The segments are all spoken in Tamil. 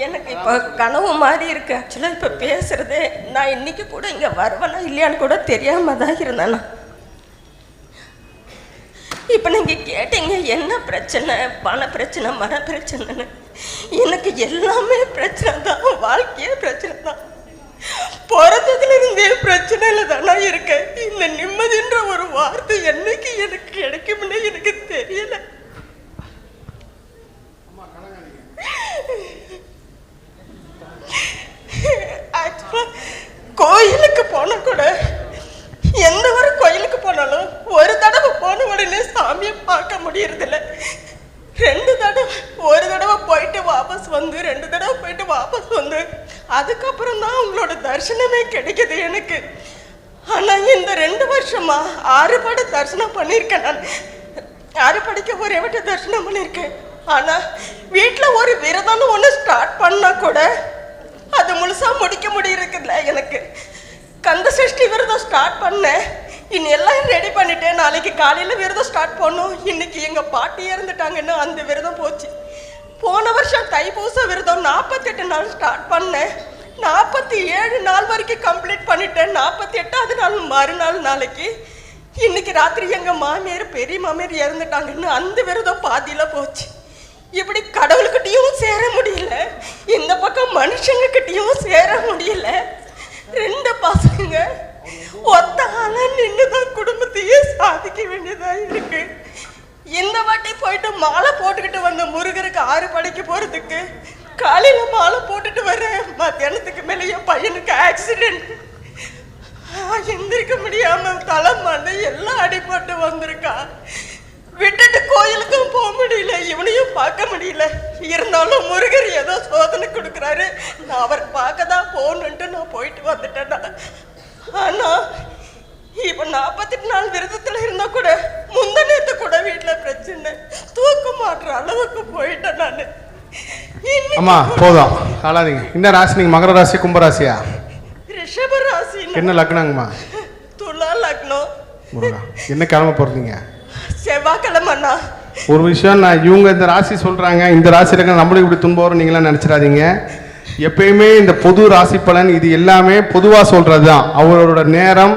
எனக்கு இப்போ கனவு மாதிரி இருக்கு. ஆக்சுவலாக இப்போ பேசுறது நான் இன்னைக்கு கூட இங்கே வருவேனா இல்லையான்னு கூட தெரியாம தான் இருந்தேன். இப்போ நீங்கள் கேட்டீங்க என்ன பிரச்சனை, பண பிரச்சனை, மன பிரச்சனைன்னு. எனக்கு எல்லாமே பிரச்சனை தான், வாழ்க்கையே பிரச்சனை தான். பிறந்ததுல இருந்தே பிரச்சனையில தானே இருக்கேன். இந்த நிம்மதின்ற ஒரு வார்த்தை என்னைக்கு எனக்கு கிடைக்கும்னு எனக்கு தெரியல. கோயிலுக்கு போன கூட எந்த ஒரு கோயிலுக்கு போனாலும் ஒரு தடவை போன உடனே சாமியை பார்க்க முடியறதில்ல. 2 தடவை, ஒரு தடவை போயிட்டு வாபஸ் வந்து, 2 தடவை போயிட்டு வாபஸ் வந்து, அதுக்கப்புறம் தான் உங்களோட தரிசனமே கிடைக்குது எனக்கு. ஆனால் இந்த 2 வருஷமா 6 பட தரிசனம் பண்ணியிருக்கேன். நான் 6 படிக்க ஒரே விட்டு தரிசனம் பண்ணியிருக்கேன். ஆனால் வீட்டில் ஒரு விரதம்னு ஒன்று ஸ்டார்ட் பண்ணால் கூட அது முழுசாக முடிக்க முடியிருக்குல்ல. எனக்கு கந்த சஷ்டி விரதம் ஸ்டார்ட் பண்ணேன். இன்னும் எல்லாம் ரெடி பண்ணிட்டேன். நாளைக்கு காலையில் விரதம் ஸ்டார்ட் பண்ணோம். இன்னைக்கு எங்கள் பாட்டி இறந்துட்டாங்கன்னு அந்த விரதம் போச்சு. போன வருஷம் தைப்பூச விரதம் 48 நாள் ஸ்டார்ட் பண்ணேன். 47 நாள் வரைக்கும் கம்ப்ளீட் பண்ணிட்டேன். 48வது நாள் மறுநாள் நாளைக்கு இன்னைக்கு ராத்திரி எங்கள் மாமியார் பெரிய மாமியார் இறந்துட்டாங்கன்னு அந்த விரதம் பாதியில் போச்சு. இப்படி கடவுள்கிட்டையும் சேர முடியல, இந்த பக்கம் மனுஷங்ககிட்டையும் சேர முடியல. 2 பசங்க ஒத்த ஆளா நின்றுதான் குடும்பத்தையே சாதிக்க வேண்டியதா இருக்கு. இந்த வாட்டி போயிட்டு மாலை போட்டுக்கிட்டு வந்த முருகருக்கு 6 படைக்கு போறதுக்கு காலையில மாலை போட்டுட்டு வரேன். மத்தியானத்துக்கு மேலே என் பையனுக்கு ஆக்சிடென்ட். எந்திரிக்க முடியாம தலை மண்டை எல்லாம் அடிபட்டு வந்திருக்கான். விட்டுட்டு கோயிலுக்கும் போக முடியல, இவனையும் பார்க்க முடியல. இருந்தாலும் முருகர் ஏதோ சோதனை கொடுக்குறாரு. நான் அவர் பார்க்க தான் போகணுன்ட்டு நான் போயிட்டு வந்துட்டேன். ஆனால் இப்போ 48 நாள் விரதத்தில் இருந்தால் கூட முந்தனேத்து கூட வீட்டில் பிரச்சனை, தூக்க மாட்டுற அளவுக்கு போயிட்டேன் நான். அம்மா போதும் அழாதீங்க. இந்த ராசி நீங்கள் மகர ராசி கும்பராசியா? ரிஷப ராசி. என்ன லக்னங்கம்மா? துலா லக்னம். என்ன கிழமை போகிறீங்க? செவ்வாய்க்கிழமைண்ணா. ஒரு விஷயம், நான் இவங்க இந்த ராசி சொல்கிறாங்க, இந்த ராசி இருக்க நம்மளுக்கு இப்படி துன்பம் வரும் நீங்களாம் நினச்சிடாதீங்க. எப்பயுமே இந்த பொது ராசி பலன் இது எல்லாமே பொதுவாக சொல்கிறது தான். அவரோட நேரம்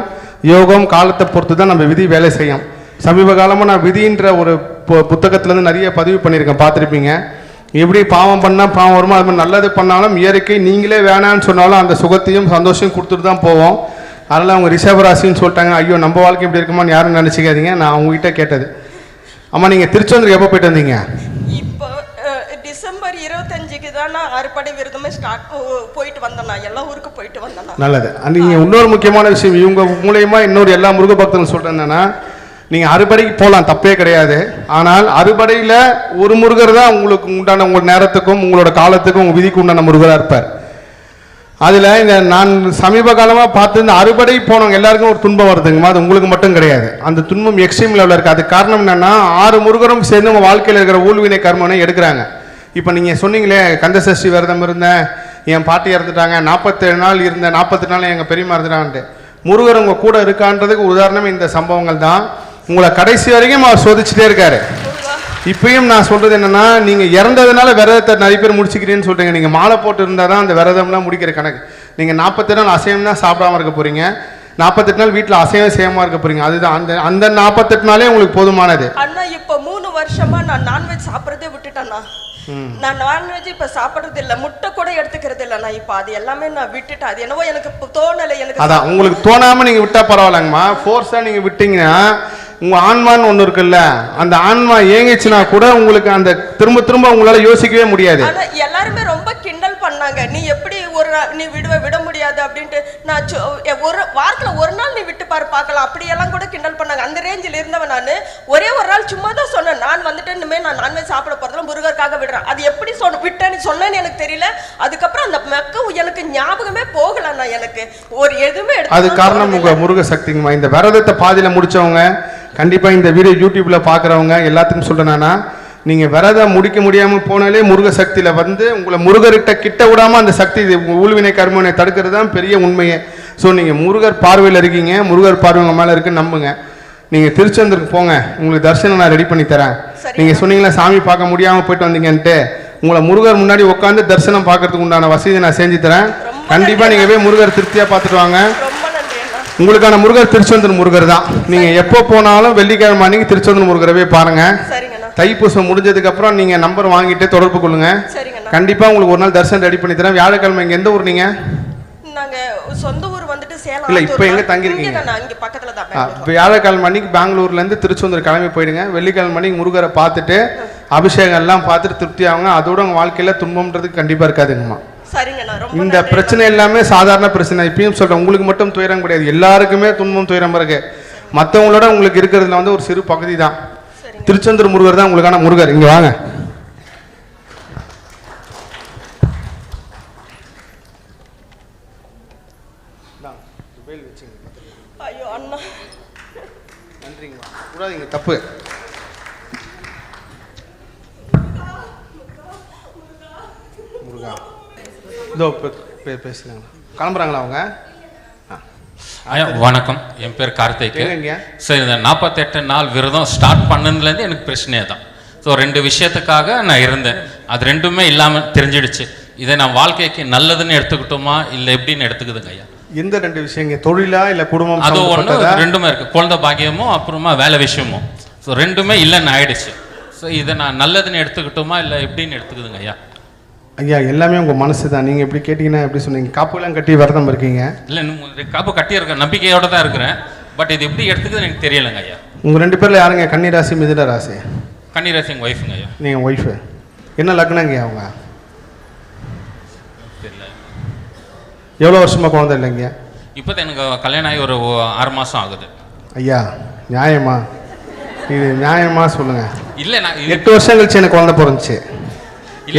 யோகம் காலத்தை பொறுத்து தான் நம்ம விதி வேலை செய்யும். சமீப காலமாக நான் விதின்ற ஒரு புத்தகத்துலேருந்து நிறைய பதிவு பண்ணியிருக்கேன், பார்த்துருப்பீங்க. எப்படி பாவம் பண்ணால் பாவம் வருமோ அது மாதிரி நல்லது பண்ணாலும் இயற்கை நீங்களே வேணான்னு சொன்னாலும் அந்த சுகத்தையும் சந்தோஷம் கொடுத்துட்டு தான் போவோம். அதனால் அவங்க ரிஷபராசின்னு சொல்லிட்டாங்க. ஐயோ நம்ம வாழ்க்கை இப்படி இருக்குமான்னு யாரும் நினச்சிக்காதீங்க. நான் அவங்ககிட்ட கேட்டது. அம்மா நீங்கள் திருச்செந்தூருக்கு எப்போ போயிட்டு வந்தீங்க? இப்போ டிசம்பர் 25க்கு தான் நான் 6 படை விரதமே போயிட்டு வந்தேண்ணா. எல்லா ஊருக்கு போயிட்டு வந்தேண்ணா. நல்லது. நீங்கள் இன்னொரு முக்கியமான விஷயம், இவங்க மூலயமா இன்னொரு எல்லா முருக பக்தர்கள் சொல்கிறேன் என்னன்னா, நீங்கள் 6 படைக்கு போகலாம், தப்பே கிடையாது. ஆனால் 6 படையில் ஒரு முருகர் தான் உங்களுக்கு உண்டான உங்கள் நேரத்துக்கும் உங்களோட காலத்துக்கும் உங்கள் விதிக்கு உண்டான முருகராக இருப்பார். அதில் இந்த நான் சமீப காலமாக பார்த்து இந்த 6 படை போனவங்க எல்லாருக்கும் ஒரு துன்பம் வருதுங்கம்மா. அது உங்களுக்கு மட்டும் கிடையாது. அந்த துன்பம் எக்ஸ்ட்ரீம் லெவலில் இருக்குது. அதுக்கு காரணம் என்னென்னா 6 முருகரும் சேர்ந்து உங்கள் வாழ்க்கையில் இருக்கிற ஊழ்வினை கர்மனை எடுக்கிறாங்க. இப்போ நீங்கள் சொன்னீங்களே கந்த சஷ்டி விரதம் இருந்தேன், என் பாட்டி இறந்துட்டாங்க, 47 நாள் இருந்தேன், 48 நாள் எங்கள் பெரியம்மா இறந்துட்டான்ட்டு. முருகர் உங்கள் கூட இருக்கான்றதுக்கு உதாரணம் இந்த சம்பவங்கள் தான். உங்களை கடைசி வரைக்கும் அவர் சோதிச்சுட்டே இருக்காரு. இப்பயும் நான் சொல்றது என்னன்னா, நீங்க இறந்ததுனால விரதத்தை நிறைய பேர் முடிச்சுக்கிறீன்னு சொல்றீங்க. நீங்க மாலை போட்டு இருந்தா தான் அந்த விரதம்லாம் முடிக்கிற கணக்கு. நீங்க 48 நாள் அசைவம் தான் சாப்பிடாம இருக்க போறீங்க, 48 நாள் வீட்டில் அசைவம் செய்யாம இருக்க போறீங்க. அதுதான் அந்த 48 நாளே உங்களுக்கு போதுமானது. அண்ணா இப்போ 3 வருஷமா நான் நான்வெஜ் சாப்பிட்றதே விட்டுட்டேண்ணா. நான் நான்வெஜ் இப்போ சாப்பிட்றது இல்லை, முட்டை கூட எடுத்துக்கிறது இல்லைண்ணா. இப்போ அது எல்லாமே நான் விட்டுட்டேன். அது என்னவோ எனக்கு தோணலை. எனக்கு அதான் உங்களுக்கு தோணாம நீங்க விட்டா பரவாயில்லங்கம்மா. ஃபோர்ஸா நீங்க விட்டீங்கன்னா உங்க ஆன்மான்னு ஒண்ணு இருக்குல்ல, அந்த ஆன்மா ஏங்கிச்சுன்னா கூட உங்களுக்கு அந்த திரும்ப திரும்ப உங்களால யோசிக்கவே முடியாது. எல்லாருமே ரொம்ப கிண்டல் பண்ணாங்க, நீ எப்படி நீ விட முடியாது அப்படின்ட்டு. நான் ஒரு வாரத்தில் ஒரு நாள் நீ விட்டு பாரு பார்க்கலாம் அப்படியெல்லாம் கூட கிண்டல் பண்ணாங்க. அந்த ரேஞ்சில் இருந்தவன் நான். ஒரே ஒரு நாள் சும்மா தான் சொன்னேன், நான் வந்துட்டு இனிமேல் நான் நான்வெஜ் சாப்பிட போறதுல முருகருக்காக விடுறேன். அது எப்படி விட்டேன்னு சொன்னேன்னு எனக்கு தெரியல. அதுக்கப்புறம் அந்த மெக்க எனக்கு ஞாபகமே போகலண்ணா. எனக்கு ஒரு எதுவுமே அது காரணம் உங்க முருக சக்திங்கம்மா. இந்த விரதத்தை பாதியில முடிச்சவங்க கண்டிப்பாக இந்த வீடியோ யூடியூப்பில் பார்க்குறவங்க எல்லாத்துக்கும் சொல்கிறேன்னா, நீங்கள் விரதம் முடிக்க முடியாமல் போனாலே முருக சக்தியில் வந்து உங்களை முருகர்கிட்ட கிட்ட விடாமல் அந்த சக்தி ஊழ்வினை கர்மனை தடுக்கிறது தான் பெரிய உண்மையே. ஸோ நீங்கள் முருகர் பார்வையில் இருக்கீங்க, முருகர் பார்வை உங்கள் மேலே இருக்குன்னு நம்புங்க. நீங்கள் திருச்செந்தூருக்கு போங்க, உங்களுக்கு தரிசனம் நான் ரெடி பண்ணி தரேன். நீங்கள் சொன்னீங்களா சாமி பார்க்க முடியாமல் போயிட்டு வந்தீங்கன்ட்டு, உங்களை முருகர் முன்னாடி உட்காந்து தரிசனம் பார்க்கறதுக்கு உண்டான வசதி நான் செஞ்சு தரேன். கண்டிப்பாக நீங்கள் போய் முருகர் திருப்தியாக பார்த்துட்டு வாங்க. ரொம்ப நன்றி அண்ணா. உங்களுக்கான முருகர் திருச்செந்தூர் முருகர் தான். நீங்கள் எப்போ போனாலும் வெள்ளிக்கிழமை அன்னைக்கு திருச்செந்தூர் முருகரை பாருங்க. சரிங்கண்ணா. தைப்பூசம் முடிஞ்சதுக்கு அப்புறம் நீங்க நம்பர் வாங்கிட்டு தொடர்பு கொள்ளுங்க. சரிங்கண்ணா. கண்டிப்பா உங்களுக்கு ஒரு நாள் தரிசனம் ரெடி பண்ணி தரேன். வியாழக்கிழமை இங்க எந்த ஊர் நீங்க? நாங்க சொந்த ஊர் வந்துட்டு சேலம். இல்ல இப்போ எங்க தங்கி இருக்கீங்க? இங்க பக்கத்துல தான். வியாழக்கிழமை அன்னைக்கு பெங்களூர்ல இருந்து திருச்செந்தூர் கிளம்பி போயிடுங்க. வெள்ளிக்கிழமை அன்னைக்கு முருகரை பார்த்துட்டு அபிஷேகம் எல்லாம் பார்த்துட்டு திருப்தி ஆகுங்க. அதோட உங்க வாழ்க்கையில துன்பம்ன்றது கண்டிப்பா இருக்காதுங்கம்மா. சரிங்கண்ணா. ரொம்ப இந்த பிரச்சனை எல்லாமே சாதாரண பிரச்சனை. இப்பயும் சொல்றேன், உங்களுக்கு மட்டும் துயரம் கிடையாது, எல்லாருக்குமே துன்பம் துயரம் இருக்கு. மற்றவங்களோட உங்களுக்கு இருக்கிறதுல வந்து ஒரு சிறு பகுதி தான். திருச்செந்தூர் முருகர் தான் உங்களுக்கான முருகர். இங்க வாங்க. ஐயோ அண்ணா, நன்றிங்கம்மா. கூடாதீங்க, தப்பு. முருகா இதோ பேசுறாங்க. கிளம்புறாங்களா அவங்க? ஐயா வணக்கம், என் பேர் கார்த்திக். சார், இந்த 48 நாள் விரதம் ஸ்டார்ட் பண்ணதுலேருந்து எனக்கு பிரச்சனையே தான். ஸோ 2 விஷயத்துக்காக நான் இருந்தேன். அது ரெண்டுமே இல்லாமல் தெரிஞ்சிடுச்சு. இதை நான் வாழ்க்கைக்கு நல்லதுன்னு எடுத்துக்கிட்டோமா இல்லை எப்படின்னு எடுத்துக்குதுங்க ஐயா? எந்த 2 விஷயங்க? தொழிலா இல்லை குடும்பம்? அது ஒன்று, ரெண்டுமே இருக்குது. குழந்தை பாக்கியமும் அப்புறமா வேலை விஷயமும். ஸோ ரெண்டுமே இல்லைன்னு ஆயிடுச்சு. ஸோ இதை நான் நல்லதுன்னு எடுத்துக்கிட்டோமா இல்லை எப்படின்னு எடுத்துக்குதுங்க ஐயா? ஐயா, எல்லாமே உங்கள் மனசு தான். நீங்கள் எப்படி கேட்டிங்கன்னா எப்படி சொன்னீங்க? காப்புலாம் கட்டி விரதம் இருக்கீங்க? இல்லை, காப்பு கட்டியிருக்கேன், நம்பிக்கையோடு தான் இருக்கிறேன். பட் இது எப்படி எடுத்துக்குதுன்னு எனக்கு தெரியலைங்க ஐயா. உங்கள் 2 பேரில் யாருங்க கன்னி ராசி மிதுன ராசி? கன்னி ராசி எங்கள் ஒய்ஃபுங்க ஐயா. நீங்கள் ஒய்ஃபு? என்ன லக்னங்க அவங்க? தெரியல. எவ்வளோ வருஷமாக குழந்தை இல்லைங்க? இப்போ எனக்கு கல்யாணம் ஆகி ஒரு 6 மாதம் ஆகுது. ஐயா, நியாயமா இது? நியாயமா சொல்லுங்கள். இல்லை, நான் 8 வருஷம் கழிச்சு எனக்கு குழந்தை பிறந்துச்சு.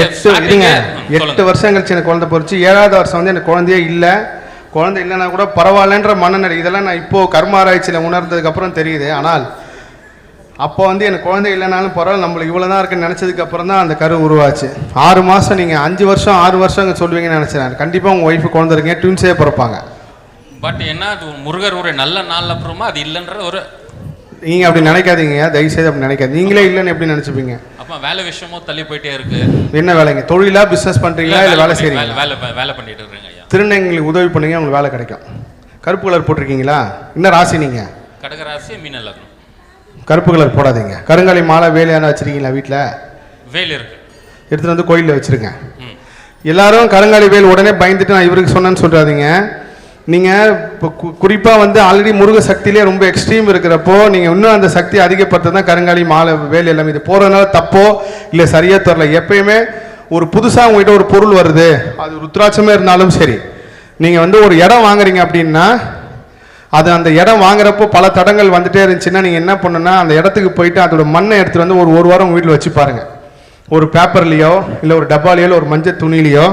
8 வருஷம் கழிச்சு எனக்கு குழந்தை பிறந்துச்சு. 7வது வருஷம் வந்து எனக்கு குழந்தையே இல்லை. குழந்தை இல்லைன்னா கூட பரவாயில்லன்ற மனநிலை. இதெல்லாம் நான் இப்போது கர்ம ஆராய்ச்சியில் உணர்ந்ததுக்கப்புறம் தெரியுது. ஆனால் அப்போ வந்து எனக்கு குழந்தை இல்லைனாலும் பரவாயில்ல, நம்மளுக்கு இவ்வளோ தான் இருக்குன்னு நினச்சதுக்கப்புறம் தான் அந்த கரு உருவாச்சு. 6 மாதம். நீங்கள் 5 வருஷம் 6 வருஷம் சொல்லுவீங்கன்னு நினச்சேன். கண்டிப்பாக உங்கள் ஒய்ஃபு குழந்தை இருக்கீங்க, ட்வின்ஸே பிறப்பாங்க. பட் என்ன, அது முருகர் ஒரு நல்ல நாள் அப்புறமா அது இல்லைன்ற ஒரு, நீங்கள் அப்படி நினைக்காதீங்க, தயவுசெய்து அப்படி நினைக்காது. நீங்களே இல்லைன்னு எப்படி நினச்சிப்பீங்க? அப்போ வேலை விஷயமும் தள்ளி போயிட்டே இருக்கு. என்ன வேலைங்க? தொழிலா, பிஸ்னஸ் பண்ணுறீங்களா இல்லை வேலை செய்கிறீங்க? வேலை பண்ணிட்டு இருக்கேங்க ஐயா. திருநங்கைகளுக்கு உதவி பண்ணுங்க, உங்களுக்கு வேலை கிடைக்கும். கருப்பு கலர் போட்டிருக்கீங்களா? என்ன ராசி நீங்கள்? கடகராசி, மீன லக்னம். கருப்பு கலர் போடாதீங்க. கருங்காலி மாலை வேலையான வச்சுருக்கீங்களா வீட்டில்? வேல் இருக்கு, எடுத்துகிட்டு வந்து கோயிலில் வச்சுருங்க. எல்லாரும் கருங்காலி வேல் உடனே பயந்துட்டு நான் இவருக்கு சொன்னேன்னு சொல்கிறாதீங்க. நீங்கள் இப்போ குறிப்பாக வந்து ஆல்ரெடி முருக சக்தியிலே ரொம்ப எக்ஸ்ட்ரீம் இருக்கிறப்போ நீங்கள் இன்னும் அந்த சக்தி அதிகப்படுத்த தான் கருங்காலி மாலை வேல் எல்லாமே. இது போகிறதுனால தப்போ இல்லை சரியாக தரல. எப்பயுமே ஒரு புதுசாக உங்கள்கிட்ட ஒரு பொருள் வருது, அது ருத்ராட்சமே இருந்தாலும் சரி, நீங்கள் வந்து ஒரு இடம் வாங்குறீங்க அப்படின்னா அது அந்த இடம் வாங்குறப்போ பல தடங்கள் வந்துட்டே இருந்துச்சுன்னா நீங்கள் என்ன பண்ணுன்னா அந்த இடத்துக்கு போயிட்டு அதோட மண்ணை எடுத்துகிட்டு வந்து ஒரு வாரம் உங்கள் வீட்டில் வச்சு பாருங்கள். ஒரு பேப்பர்லேயோ இல்லை ஒரு டப்பாலேயோ இல்லை ஒரு மஞ்சள் துணிலையோ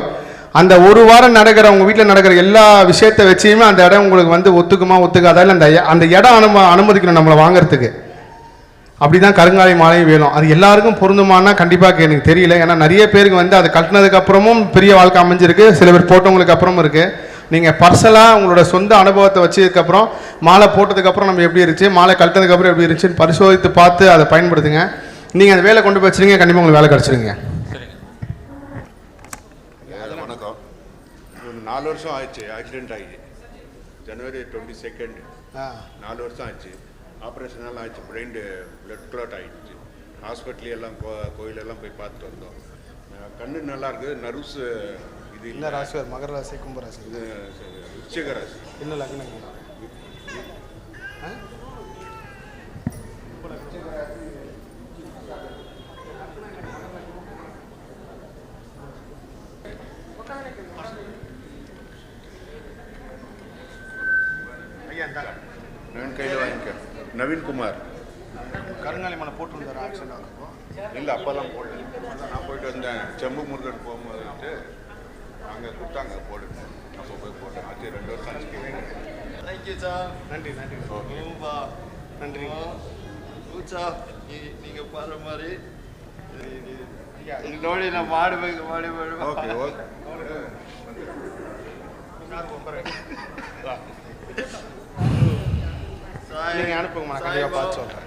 அந்த ஒரு வாரம் நடக்கிற உங்கள் வீட்டில் நடக்கிற எல்லா விஷயத்தை வச்சியுமே அந்த இடம் உங்களுக்கு வந்து ஒத்துக்குமா ஒத்துக்காதா இல்லை அந்த இடம் அனுமதிக்கணும் நம்மளை வாங்குறதுக்கு. அப்படி தான் கருங்காலி மாலையும் வேணும். அது எல்லாருக்கும் பொருந்துமானா கண்டிப்பாக எனக்கு தெரியல. ஏன்னா நிறைய பேருக்கு வந்து அதை கட்டினதுக்கு அப்புறமும் பெரிய வாழ்க்கை அமைஞ்சிருக்கு, சில பேர் போட்டவங்களுக்கு அப்புறமும் இருக்குது. நீங்கள் பர்சனலாக உங்களோட சொந்த அனுபவத்தை வச்சதுக்கப்புறம் மாலை போட்டதுக்கப்புறம் நம்ம எப்படி இருந்துச்சு, மாலை கட்டினதுக்கப்புறம் எப்படி இருந்துச்சுன்னு பரிசோதித்து பார்த்து அதை பயன்படுத்துங்க. நீங்கள் அந்த வேலை கொண்டு போய் வச்சுருங்க, கண்டிப்பாக உங்களுக்கு வேலை கிடச்சிருங்க. வணக்கம். ஒரு 4 வருஷம் ஆயிடுச்சு ஆக்சிடென்ட் ஆகி. ஜனவரி 22 4 வருஷம் ஆச்சு. ஆப்ரேஷன் எல்லாம் ஆயிடுச்சு. பிரெயின் பிளட் கிளாட் ஆகிடுச்சு. ஹாஸ்பிட்டல் எல்லாம் கோயிலெல்லாம் போய் பார்த்துட்டு வந்தோம். கண்ணு நல்லா இருக்குது. நர்வ்ஸ் இது இல்லை. ராசி மகர ராசி, கும்பராசி, இது விருச்சிக ராசி. என்ன லக்னம்? நவீன் கையில் வாங்கிக்க. நவீன் குமார். கருங்காலி மலை போட்டுருந்தார் ஆக்சிடென்ட் ஆகிறப்போ? இல்லை, அப்போல்லாம் போடல. நான் போயிட்டு வந்தேன். செம்பு முருகன் போகும்போது அங்கே கொடுத்தாங்க போடுங்க. அப்போ போய் போட்டேன். ஆச்சு 2 வருஷம் ஆச்சு. Thank you sir. நன்றி நன்றி நன்றி. நீங்கள் பாடுற மாதிரி ನೋಡಿ ನಾವು ಮಾಡಬೇಕು ಮಾಡಿ ஓகே ஓகே. நீங்கள் அனுப்புங்கம்மா, நான் கண்டிப்பாக பார்த்து சொல்கிறேன்.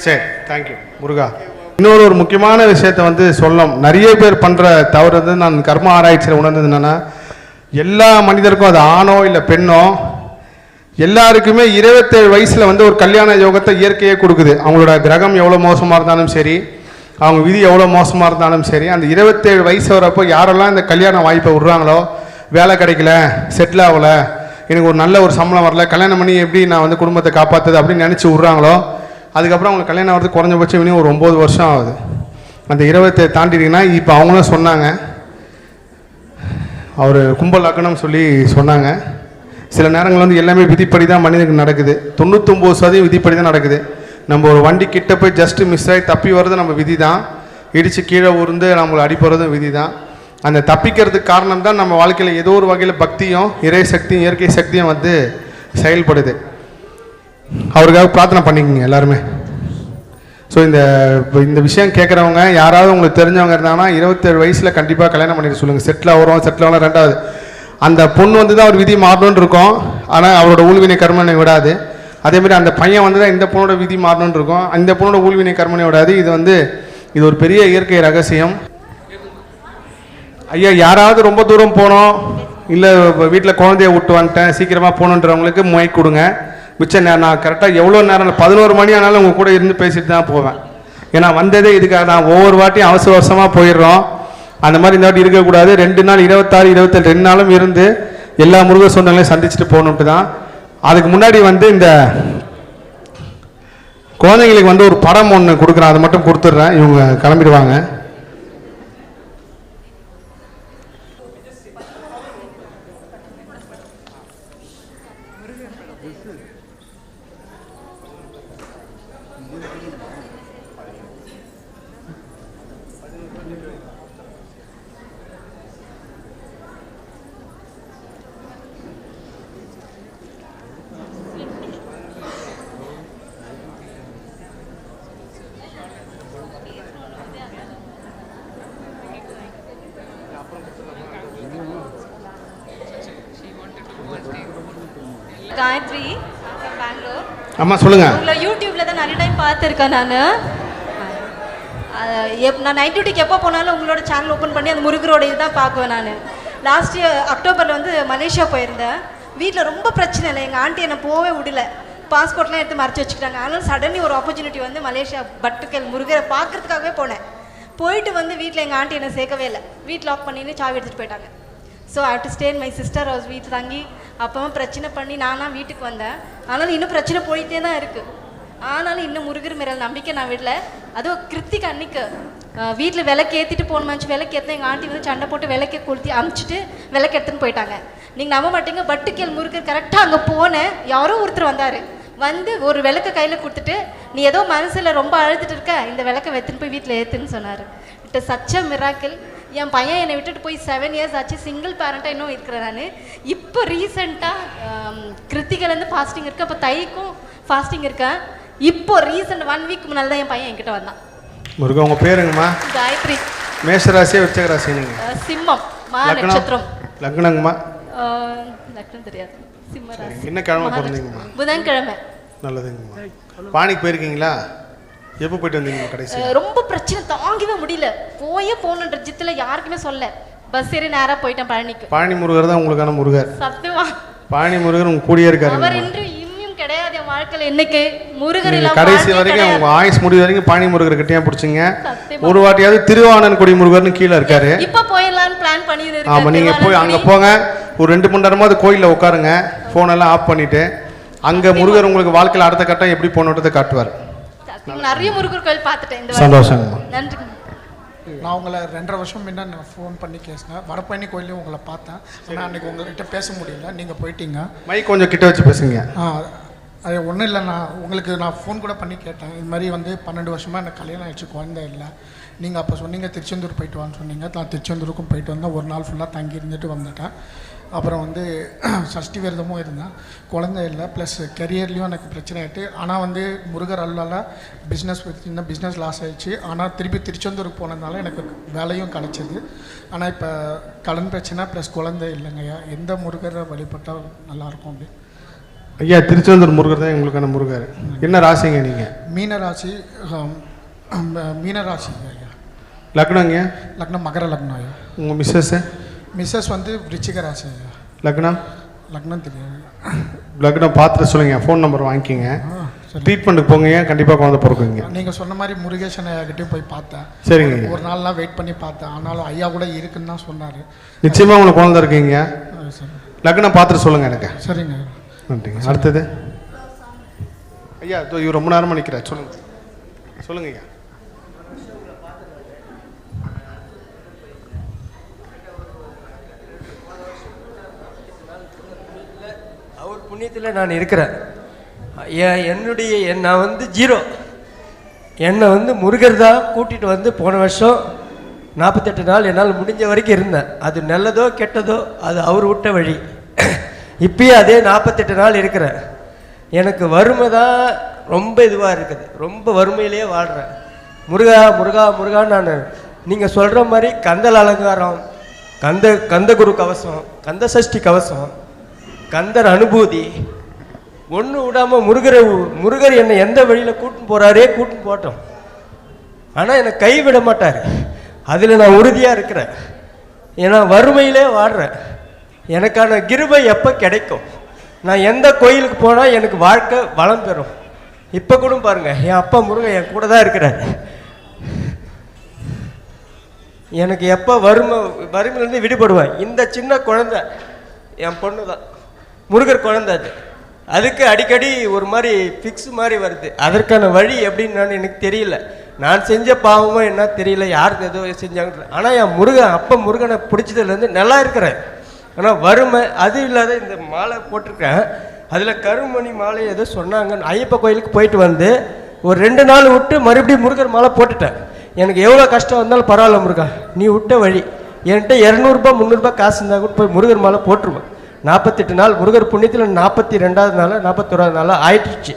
சரி, தேங்க்யூ முருகா. இன்னொரு முக்கியமான விஷயத்தை வந்து சொல்லணும். நிறைய பேர் பண்ணுற தவறு வந்து நான் கர்ம ஆராய்ச்சியில் உணர்ந்தது என்னென்னா, எல்லா மனிதருக்கும் அது ஆணோ இல்லை பெண்ணோ எல்லாருக்குமே 27 வயசில் வந்து ஒரு கல்யாண யோகத்தை இயற்கையே கொடுக்குது. அவங்களோட கிரகம் எவ்வளோ மோசமாக இருந்தாலும் சரி, அவங்க விதி எவ்வளோ மோசமாக இருந்தாலும் சரி, அந்த 27 வயசு வரப்போ யாரெல்லாம் இந்த கல்யாண வாய்ப்பை விட்றாங்களோ, வேலை கிடைக்கல, செட்டில் ஆகலை, எனக்கு ஒரு நல்ல ஒரு சம்பளம் வரல, கல்யாணம் பண்ணி எப்படி நான் வந்து குடும்பத்தை காப்பாற்றுது அப்படின்னு நினச்சி விட்றாங்களோ, அதுக்கப்புறம் அவங்களுக்கு கல்யாணம் வரது குறைஞ்சபட்சம் இன்னும் ஒரு 9 வருஷம் ஆகுது. அந்த 27 தாண்டிட்டீங்கன்னா இப்போ அவங்களும் சொன்னாங்க, அவர் கும்பல் லக்னம் சொல்லி சொன்னாங்க. சில நேரங்கள் வந்து எல்லாமே விதிப்படி தான் மனிதனுக்கு நடக்குது. 99% விதிப்படி தான் நடக்குது. நம்ம ஒரு வண்டி கிட்ட போய் ஜஸ்ட்டு மிஸ் ஆகி தப்பி வர்றது நம்ம விதி தான். இடித்து கீழே உருந்து நம்மளை அடிப்படுறதும் விதி தான். அந்த தப்பிக்கிறதுக்கு காரணம் தான் நம்ம வாழ்க்கையில் ஏதோ ஒரு வகையில் பக்தியும் இறை சக்தியும் இயற்கை சக்தியும் வந்து செயல்படுது. அவருக்காக பிரார்த்தனை பண்ணிக்கோங்க எல்லாருமே. ஸோ இந்த விஷயம் கேட்குறவங்க யாராவது உங்களுக்கு தெரிஞ்சவங்க இருந்தாங்கன்னா 27 வயசில் கண்டிப்பாக கல்யாணம் பண்ணிட்டு சொல்லுங்கள். செட்டில் ஆகிறோம், செட்டில் ஆகலாம். ரெண்டாவது, அந்த பொண்ணு வந்து தான் அவர் விதி மாறணுன்னு இருக்கும், ஆனால் அவரோட ஊழ்வினை கர்மனை விடாது. அதேமாதிரி அந்த பையன் வந்து தான் இந்த பொண்ணோட விதி மாறணுன்னு இருக்கும், அந்த பொண்ணோட ஊழ்வினை கர்மனை விடாது. இது ஒரு பெரிய இயற்கை ரகசியம். ஐயா, யாராவது ரொம்ப தூரம் போனோம், இல்லை வீட்டில் குழந்தைய விட்டு வந்துட்டேன், சீக்கிரமாக போகணுன்றவங்களுக்கு மைக் கொடுங்க. மிச்சம் நான் கரெக்டாக எவ்வளோ நேரம் 11 மணி ஆனாலும் உங்கள் கூட இருந்து பேசிட்டு தான் போவேன். ஏன்னா வந்ததே இதுக்காக தான். ஒவ்வொரு வாட்டியும் அவசர அவசரமாக போயிடுறோம். அந்த மாதிரி இந்த வாட்டி இருக்கக்கூடாது. 2 நாள் 26, 27 2 நாளும் இருந்து எல்லா முருக சொந்தங்களையும் சந்திச்சுட்டு போகணுன்ட்டு தான். அதுக்கு முன்னாடி வந்து இந்த குழந்தைங்களுக்கு வந்து ஒரு படம் ஒன்று கொடுக்குறேன், அதை மட்டும் கொடுத்துட்றேன், இவங்க கிளம்பிடுவாங்க. காயத்ரி, பெங்களூர். அம்மா சொல்லுங்க. உங்களை யூடியூப்ல தான் நிறைய டைம் பார்த்துருக்கேன் நான். நான் நைட் டியூட்டிக்கு எப்போ போனாலும் உங்களோட சேனல் ஓப்பன் பண்ணி அந்த முருகரோட இதுதான் பார்க்குவேன் நான். லாஸ்ட் இயர் அக்டோபரில் வந்து மலேசியா போயிருந்தேன். வீட்டில் ரொம்ப பிரச்சனை இல்லை, எங்கள் ஆண்டி என்னை போவே விடல, பாஸ்போர்ட்லாம் எடுத்து மறைச்சி வச்சுக்கிட்டாங்க. அதனால சடன்லி ஒரு ஆப்பர்ச்சுனிட்டி வந்து மலேசியா பட்டுக்கல் முருகரை பார்க்கறதுக்காகவே போனேன். போயிட்டு வந்து வீட்டில் எங்கள் ஆண்டி என்னை சேர்க்கவே இல்லை, வீட் லாக் பண்ணின்னு சாவி எடுத்துகிட்டு போயிட்டாங்க. So I have to stay in my sister house. வீட்டில் தங்கி அப்பவும் பிரச்சனை பண்ணி நானாக வீட்டுக்கு வந்தேன். ஆனாலும் இன்னும் பிரச்சனை போயிட்டே தான் இருக்குது. ஆனாலும் இன்னும் முருகர் மேலே நம்பிக்கை நான் வீட்டில். அதுவும் கிருத்திக் அன்னைக்கு வீட்டில் விளக்கு ஏற்றிட்டு போகணுமாச்சு. விளக்கு ஏற்ற எங்கள் ஆண்டி வந்து சண்டை போட்டு விளக்கை கொளுத்தி அமுச்சிட்டு விளக்கு எடுத்துன்னு போயிட்டாங்க. நீங்கள் நம்ப மாட்டீங்க, பட்டுக்கல் முருகர் கரெக்டாக அங்கே போனேன். யாரோ ஒருத்தர் வந்தார், வந்து ஒரு விளக்கு கையில் கொடுத்துட்டு, நீ ஏதோ மனசில் ரொம்ப அழுதுட்டு இருக்க, இந்த விளக்கை வெத்துன்னு போய் வீட்டில் ஏற்றுன்னு சொன்னார். It is such a miracle. என் பையன் என்னை விட்டுட்டு போய் 7 இயர்ஸ் ஆச்சு. சிங்கிள் பேரண்ட்டாக இன்னும் இருக்கிறேன் நான். இப்போ ரீசெண்டாக கிருத்திகலேருந்து ஃபாஸ்டிங் இருக்குது, அப்போ தைக்கும் ஃபாஸ்டிங் இருக்கேன். இப்போ ரீசெண்ட் 1 வீக் முன்னால் தான் என் பையன் என்கிட்ட வந்தான். முருகா, உங்கள் பேருங்கம்மா? காயத்ரி. மேஷராசியா விருச்சிக ராசி? நீங்கள் சிம்மம், மா நட்சத்திரம். லக்னங்கம்மா? லக்னம் தெரியாது. சிம்ம ராசி. என்ன கிழமை பிறந்தீங்கம்மா? புதன்கிழமை. நல்லதுங்கம்மா. பாணிக்கு போயிருக்கீங்களா? எப்போ போயிட்டு வந்தீங்க கடைசி? ரொம்ப பிரச்சனை தாங்கவே முடியல, போகணுன்ற ஜித்தில் யாருக்குமே சொல்ல, பஸ் ஏறி நேராக போயிட்டேன் பழனிக்கு. பழனி முருகர் தான் உங்களுக்கான முருகர். சத்தியமா பழனி முருகர் உங்க கூடியே இருக்காரு. அவர் இன்று இன்னும் கிடையாது என் வாழ்க்கையில். என்னைக்கு முருகர் இல்ல கடைசி வரைக்கும் உங்க ஆயுஸ் முடிவு வரைக்கும் பழனி முருகர் கிட்டே பிடிச்சிங்க. ஒரு வாட்டியாவது திருவானன் கொடி முருகர்னு கீழே இருக்காரு. இப்போ போயிடலான்னு பிளான் பண்ணியிருக்கேன். ஆமா, நீங்க போய் அங்க போங்க, ஒரு 2 மணி நேரமாவது கோயிலில் உட்காருங்க, ஃபோனெல்லாம் ஆஃப் பண்ணிட்டு. அங்க முருகர் உங்களுக்கு வாழ்க்கையில் அடுத்த கட்டம் எப்படி போகணுன்றதை காட்டுவார். நிறைய முருகர் கோயில் பார்த்துட்டேன் இந்த சந்தோஷம். நன்றி. நான் உங்களை 2.5 வருஷம் முன்ன நான் ஃபோன் பண்ணி பேசினேன். வடப்பழனி கோயிலையும் உங்களை பார்த்தேன். ஆனால் அன்றைக்கி உங்கள்கிட்ட பேச முடியல, நீங்கள் போயிட்டீங்க. மைக் கொஞ்சம் கிட்ட வச்சு பேசுங்க. அது ஒன்றும் இல்லை, நான் ஃபோன் கூட பண்ணி கேட்டேன். இது மாதிரி வந்து 12 வருஷமாக எனக்கு கல்யாணம் ஆகிடுச்சு, குழந்தை இல்லை. நீங்கள் அப்போ சொன்னீங்க திருச்செந்தூர் போயிட்டு வான்னு சொன்னீங்க. நான் திருச்செந்தூருக்கும் போயிட்டு வந்தேன். ஒரு நாள் ஃபுல்லாக தங்கி இருந்துட்டு வந்துட்டேன். அப்புறம் வந்து சஷ்டி விரதமும் இருந்தேன். குழந்தை இல்லை, ப்ளஸ் கெரியர்லேயும் எனக்கு பிரச்சனை ஆகிட்டு. ஆனால் வந்து முருகர் அருளால் பிஸ்னஸ் லாஸ் ஆகிடுச்சு. ஆனால் திருப்பி திருச்செந்தூருக்கு போனதுனால எனக்கு வேலையும் கிடச்சிது. ஆனால் இப்போ கடன் பிரச்சனை ப்ளஸ் குழந்தை இல்லைங்கய்யா. எந்த முருகரை வழிபட்டால் நல்லாயிருக்கும் அப்படி? ஐயா, திருச்செந்தூர் முருகர் தான் எங்களுக்கான முருகர். என்ன ராசிங்க நீங்கள்? மீன ராசி. மீனராசி ஐயா. லக்னங்க? லக்னம் மகர லக்னம் ஐயா. உங்கள் மிஸ்ஸஸ்? மிஸ்ஸஸ் வந்து விருச்சிக ராசி ஐயா. லக்னம்? லக்னம் தெரியாது. லக்னம் பார்த்துட்டு சொல்லுங்க, ஃபோன் நம்பர் வாங்கிக்கிங்க, சரி. ட்ரீட்மெண்ட்டுக்கு போங்க, கண்டிப்பாக குழந்தை பிறக்குங்க. நீங்கள் சொன்ன மாதிரி முருகேசன் ஐயாக்கிட்டையும் போய் பார்த்தேன். சரிங்க. ஒரு நாள்லாம் வெயிட் பண்ணி பார்த்தேன், ஆனாலும் ஐயா கூட இருக்குன்னு தான் சொன்னார். நிச்சயமாக உங்களுக்கு குழந்தை இருக்கீங்க. சரி லக்னம் பார்த்துட்டு சொல்லுங்க எனக்கு. சரிங்க. நன்றிங்க. அடுத்தது ஐயா, இவர் ரொம்ப நேரமாக நிற்கிறார், சொல்லுங்க சொல்லுங்க ஐயா. அவர் புண்ணியத்தில் நான் இருக்கிறேன். நான் வந்து 0. என்னை வந்து முருகர் தான் கூட்டிகிட்டு வந்து போன வருஷம் 48 நாள் என்னால் முடிஞ்ச வரைக்கும் இருந்தேன். அது நல்லதோ கெட்டதோ அது அவர் விட்ட வழி. இப்பயே அதே 48 நாள் இருக்கிறேன். எனக்கு வறுமை தான் ரொம்ப இதுவாக இருக்குது. ரொம்ப வறுமையிலே வாழ்கிறேன். முருகா முருகா முருகா. நான் நீங்கள் சொல்கிற மாதிரி கந்தல் அலங்காரம், கந்தகுரு கவசம், கந்த சஷ்டி கவசம், கந்தர் அனுபூதி ஒன்று விடாமல் முருகர் என்னை எந்த வழியில் கூட்டின்னு போகிறாரே கூட்டின்னு போட்டோம். ஆனால் என்னை கைவிட மாட்டார். அதில் நான் உறுதியாக இருக்கிறேன். ஏன்னா வறுமையிலே வாழ்கிறேன். எனக்கான கிருபை எப்போ கிடைக்கும்? நான் எந்த கோயிலுக்கு போனால் எனக்கு வாழ்க்கை வளம் பெறும். இப்போ கூட பாருங்கள், என் அப்பா முருகன் என் கூட தான் இருக்கிறார். எனக்கு எப்போ வறுமையிலேருந்து விடுபடுவேன். இந்த சின்ன குழந்தை என் பொண்ணு தான், முருகர் குழந்தை. அதுக்கு அடிக்கடி ஒரு மாதிரி ஃபிக்ஸ் மாதிரி வருது. அதற்கான வழி எப்படின்னு எனக்கு தெரியல. நான் செஞ்ச பாவமோ என்ன தெரியல, யாருக்கு ஏதோ செஞ்சாங்க. ஆனால் என் முருகனை பிடிச்சதுலேருந்து நல்லா இருக்கிறேன். ஆனால் வறுமை அது இல்லாத இந்த மாலை போட்டிருக்கேன். அதில் கருமணி மாலை ஏதோ சொன்னாங்க. ஐயப்ப கோயிலுக்கு போயிட்டு வந்து ஒரு 2 நாள் விட்டு மறுபடியும் முருகர் மாலை போட்டுட்டேன். எனக்கு எவ்வளோ கஷ்டம் வந்தாலும் பரவாயில்ல முருகா, நீ விட்ட வழி. என்கிட்ட 200 300 காசு இருந்தால் கூட போய் முருகர் மாலை போட்டுருவேன். 48 நாள் முருகர் புண்ணியத்தில் 42வது நாள் 41வது நாள் ஆயிடுச்சு.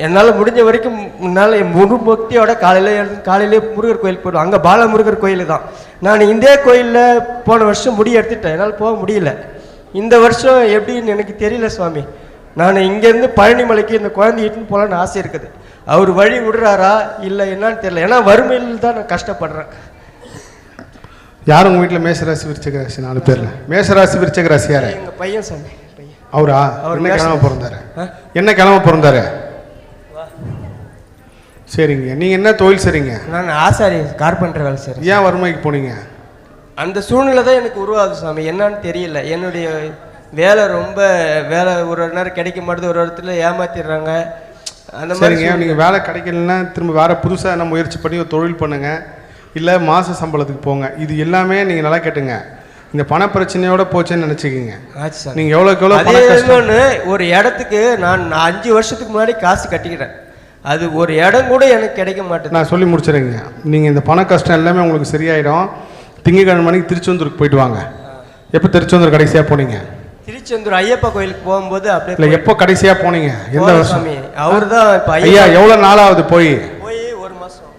என்னால் முடிஞ்ச வரைக்கும் முன்னால் என் முழு பக்தியோட காலையிலே முருகர் கோயிலுக்கு போயிடுவோம். அங்கே பாலமுருகர் கோயில் தான். நான் இந்த கோயிலில் போன வருஷம் முடி எடுத்துட்டேன். என்னால் போக முடியல. இந்த வருஷம் எப்படின்னு எனக்கு தெரியல சுவாமி. நான் இங்கேருந்து பழனிமலைக்கு இந்த குழந்தை இட்டுன்னு போகலான்னு ஆசை இருக்குது. அவர் வழி விடுறாரா இல்லை என்னன்னு தெரியல. ஏன்னா வறுமையில் தான் நான் கஷ்டப்படுறேன். யார் உங்கள் வீட்டில் மேஷராசி விருச்சிக ராசி 4 பேரில்? மேஷராசி விருச்சிக ராசி யார்? எங்கள் பையன் சாமி, பையன். அவரா? அவர் என்ன கிழமை பிறந்தாரு? என்ன கிழமை பிறந்தாரு? சரிங்க. நீங்கள் என்ன தொழில் சரிங்க? நான் ஆசாரி, கார்பெண்டர் வேலை சார். ஏன் வறுமைக்கு போனீங்க? அந்த சூழ்நிலை தான் எனக்கு உருவாகுது சாமி. என்னன்னு தெரியல. என்னுடைய வேலை ஒரு நேரம் கிடைக்க மாட்டேது, ஒரு இடத்துல ஏமாத்திடுறாங்க. அந்த மாதிரி சரிங்க. நீங்கள் வேலை கிடைக்கலன்னா திரும்ப வேறு புதுசாக என்ன முயற்சி பண்ணி ஒரு தொழில் பண்ணுங்கள், இல்லை மாத சம்பளத்துக்கு போங்க. இது எல்லாமே நீங்கள் நல்லா கேட்டுங்க. இந்த பண பிரச்சனையோட போச்சுன்னு நினச்சிக்கிங்க. நீங்கள் எவ்வளோக்கு எவ்வளோ ஒரு இடத்துக்கு நான் 5 வருஷத்துக்கு முன்னாடி காசு கட்டிக்கிறேன். அது ஒரு இடம் கூட எனக்கு கிடைக்க மாட்டேது. நான் சொல்லி முடிச்சிடுறேங்க. நீங்கள் இந்த பண கஷ்டம் எல்லாமே உங்களுக்கு சரியாயிடும். திங்கக்கிழமை மணிக்கு திருச்செந்தூருக்கு போயிட்டு வாங்க. எப்போ திருச்செந்தூர் கடைசியாக போனீங்க? திருச்செந்தூர் ஐயப்பா கோயிலுக்கு போகும்போது அப்படியே. இல்லை, எப்போ கடைசியாக போனீங்க? எந்த வருஷம்? அவர் தான் இப்போ ஐயா எவ்வளோ நாளாவது போய் 1 மாதம்.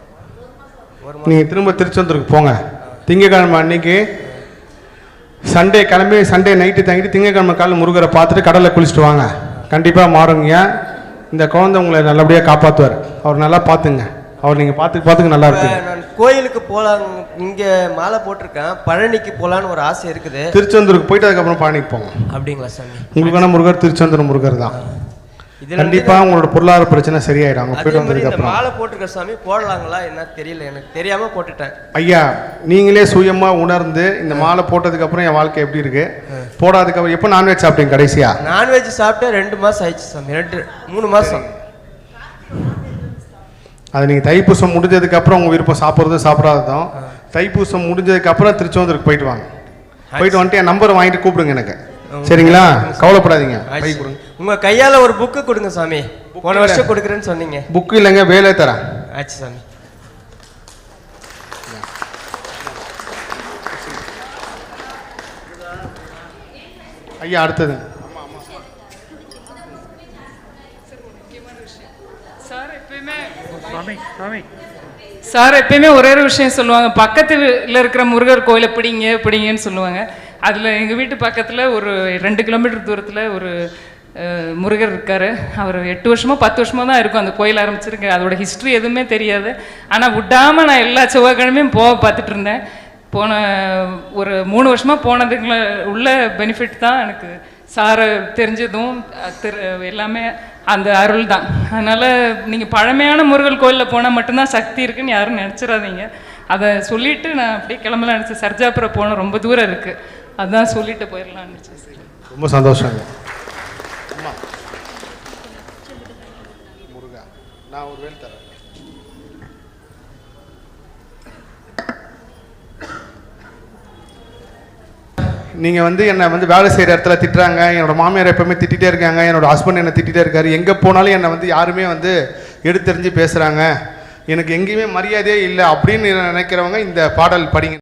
நீங்கள் திரும்ப திருச்செந்தூருக்கு போங்க. திங்கக்கிழமை அன்னைக்கு சண்டே கிளம்பி சண்டே நைட்டு தங்கிட்டு திங்கக்கிழமை காலையில் முருகரை பார்த்துட்டு கடலில் குளிச்சுட்டு வாங்க. கண்டிப்பாக மாறுங்க. இந்த குழந்தை உங்களை நல்லபடியாக காப்பாற்றுவார். அவர் நல்லா பார்த்துங்க. அவர் நீங்கள் பார்த்துக்கு நல்லா இருக்கு. நான் கோயிலுக்கு போகலாம், இங்கே மாலை போட்டிருக்கேன். பழனிக்கு போகலான்னு ஒரு ஆசை இருக்குது. திருச்செந்தூருக்கு போயிட்டு அதுக்கப்புறம் பழனிக்கு போங்க. அப்படிங்களா சாமி? உங்களுக்கான முருகர் திருச்செந்தூர் முருகர் தான். கண்டிப்பாக உங்களோட பொருளாதார பிரச்சனை சரியாயிடும். அவங்க போயிட்டு வந்ததுக்கப்புறம் மாலை போட்டிருக்க சாமி போடலாங்களா என்ன தெரியல, எனக்கு தெரியாமல் போட்டுட்டேன். ஐயா நீங்களே சுயமாக உணர்ந்து இந்த மாலை போட்டதுக்கப்புறம் என் வாழ்க்கை எப்படி இருக்கு, போடாதுக்கப்புறம் எப்போ நான்வெஜ் சாப்பிட்டீங்க கடைசியா? நான்வெஜ் சாப்பிட்டு 2 மாதம் ஆயிடுச்சு சாமி. 3 மாதம். அது நீங்கள் தைப்பூசம் முடிஞ்சதுக்கப்புறம் உங்கள் விருப்பம் சாப்பிட்றதும் சாப்பிடாததும். தைப்பூசம் முடிஞ்சதுக்கப்புறம் திருச்செந்தூருக்கு போயிட்டு வாங்க. போயிட்டு வந்துட்டு என் நம்பரை வாங்கிட்டு கூப்பிடுங்க எனக்கு. சரிங்களா? கவலைப்படாதீங்க. கை கொடுங்க. உங்கள் கையால் ஒரு புக்கு கொடுங்க சாமி. போன வருஷம் கொடுக்குறேன்னு சொன்னீங்க. புக்கு இல்லைங்க, வேலை தரேன். ஆச்சு சாமி. ஐயா அடுத்தது சார் எப்பயுமே ஒரே ஒரு விஷயம் சொல்லுவாங்க, பக்கத்தில் இருக்கிற முருகர் கோயிலை பிடிங்கன்னு சொல்லுவாங்க. அதில் எங்கள் வீட்டு பக்கத்தில் ஒரு 2 கிலோமீட்டர் தூரத்தில் ஒரு முருகர் இருக்கார். அவர் 8 வருஷமோ 10 வருஷமோ தான் இருக்கும் அந்த கோயில் ஆரம்பிச்சிருக்கு. அதோட ஹிஸ்ட்ரி எதுவுமே தெரியாது. ஆனால் விடாமல் நான் எல்லா செவ்வாய்க்கிழமையும் போக பார்த்துட்டு இருந்தேன். போன ஒரு 3 வருஷமாக போனதுங்கள உள்ள பெனிஃபிட் தான் எனக்கு சாரை தெரிஞ்சதும் எல்லாமே அந்த அருள் தான். அதனால் நீங்கள் பழமையான முருகல் கோயிலில் போனால் மட்டும்தான் சக்தி இருக்குன்னு யாரும் நினச்சிடாதீங்க. அதை சொல்லிவிட்டு நான் அப்படியே கிளம்பலாம் நினச்சேன். சர்ஜாபுரம் போன ரொம்ப தூரம் இருக்குது, அதுதான் சொல்லிட்டு போயிடலான்னு நினச்சேன். ரொம்ப சந்தோஷங்க. முருகா, நான் ஒரு வேல் தரேன். நீங்கள் வந்து என்னை வந்து வேலை செய்கிற இடத்துல திட்டுறாங்க, என்னோடய மாமியார் எப்போவுமே திட்டிகிட்டே இருக்காங்க, என்னோடய ஹஸ்பண்ட் என்னை திட்டிகிட்டே இருக்காரு, எங்கே போனாலும் என்னை வந்து யாருமே வந்து எடுத்தெறிஞ்சு பேசுகிறாங்க, எனக்கு எங்கேயுமே மரியாதையே இல்லை அப்படின்னு நினைக்கிறவங்க இந்த பாடல் படிங்க.